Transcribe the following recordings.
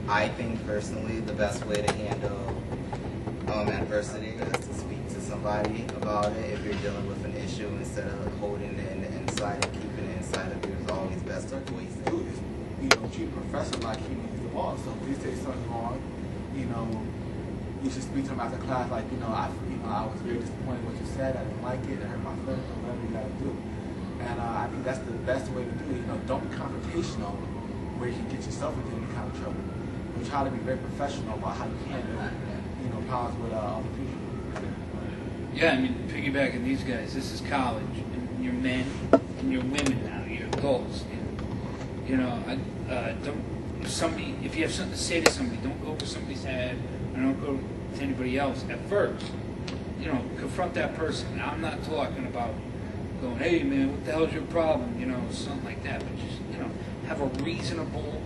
I think personally the best way to handle adversity is to speak to somebody about it. If you're dealing with an issue, instead of holding it inside and keeping it inside of you, it's always best to voice it. Treat a professor like he's the boss. So if he says something wrong, you should speak to him after class like, I was very disappointed with what you said. I didn't like it. It hurt my feelings. Whatever you got to do. And I think that's the best way to do it. Don't be confrontational where you can get yourself into any kind of trouble. But try to be very professional about how you handle, problems with other people. Yeah, I mean, piggybacking these guys, this is college, and you're men and you're women now. You're adults. And, if you have something to say to somebody, don't go over somebody's head, or don't go to anybody else at first. Confront that person. Now, I'm not talking about going, hey man, what the hell's your problem? Something like that. But just, have a reasonable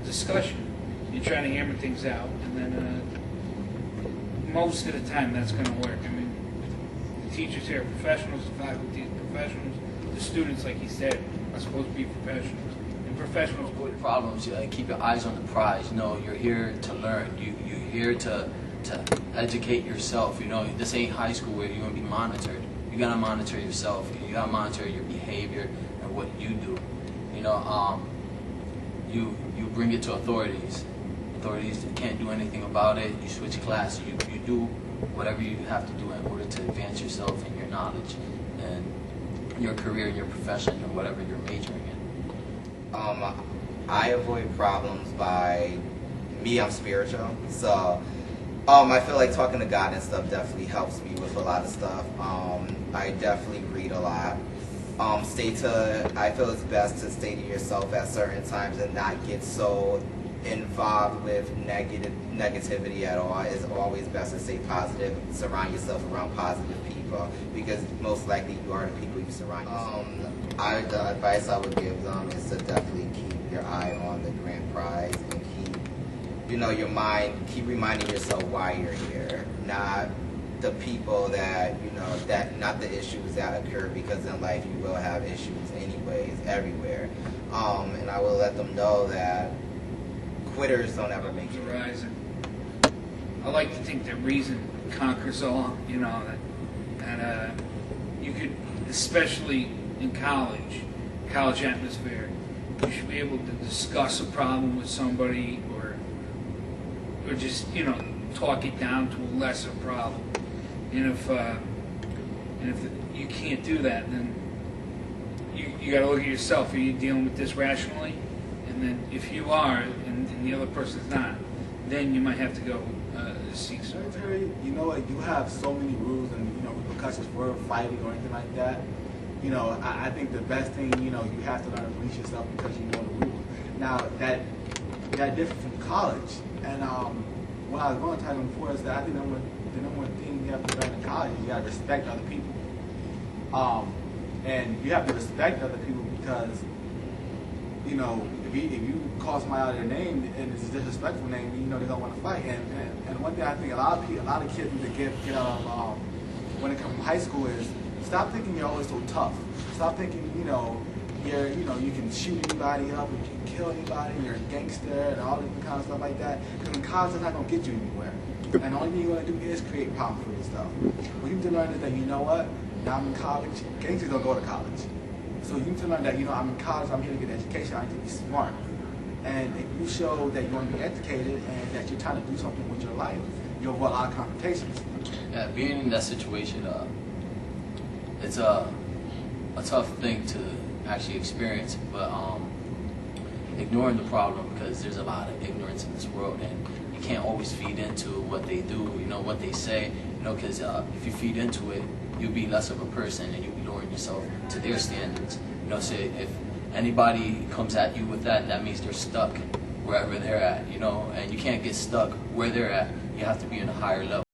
discussion. You're trying to hammer things out, and then most of the time that's going to work. I mean, the teachers here are professionals, the faculty are professionals, the students, like he said, are supposed to be professionals. And professionals go avoid problems. Keep your eyes on the prize. You're here to learn. You're here to educate yourself. This ain't high school where you're going to be monitored. You got to monitor yourself. You got to monitor your behavior and what you do. You bring it to authorities. Authorities can't do anything about it. You switch classes. You do whatever you have to do in order to advance yourself and your knowledge and your career and your profession or whatever you're majoring in. I avoid problems by I'm spiritual, so I feel like talking to God and stuff definitely helps me with a lot of stuff. I definitely read a lot. I feel it's best to stay to yourself at certain times and not get so involved with negativity at all. It's always best to stay positive, surround yourself around positive people, because most likely you are the people you surround yourself. The advice I would give them is to definitely keep your eye on the grand prize and keep reminding yourself why you're here, not the people that not the issues that occur, because in life you will have issues anyways, everywhere. And I will let them know that quitters don't ever make it. Horizon. I like to think that reason conquers all. That you could, especially in college atmosphere, you should be able to discuss a problem with somebody, or just talk it down to a lesser problem. And if you can't do that, then you got to look at yourself. Are you dealing with this rationally? And then if you are, and the other person's not, then you might have to go seek support. You have so many rules and repercussions for fighting or anything like that. I think the best thing you have to learn to police yourself, because you know the rules. Now that different from college, and what I was going to tell you before is that I think the number one thing you have to learn in college is you got to respect other people. And you have to respect other people because, if you call somebody out of their name and it's a disrespectful name, they're gonna want to fight. And one thing I think a lot of kids need to get out of when it comes to high school is stop thinking you're always so tough. Stop thinking you can shoot anybody up, you can kill anybody, you're a gangster, and all different kind of stuff like that. Because in college, it's not gonna get you anywhere. And the only thing you're gonna do is create problems for yourself. What you need to learn is that now I'm in college. Gangsters don't go to college. So you need to learn that, I'm in college, I'm here to get an education, I need to be smart. And if you show that you want to be educated and that you're trying to do something with your life, you'll avoid a lot of confrontations. Yeah, being in that situation, it's a tough thing to actually experience, but ignoring the problem, because there's a lot of ignorance in this world, and you can't always feed into what they do, what they say, because if you feed into it, you'll be less of a person and you'll be lowering yourself to their standards. So if anybody comes at you with that, that means they're stuck wherever they're at, and you can't get stuck where they're at. You have to be in a higher level.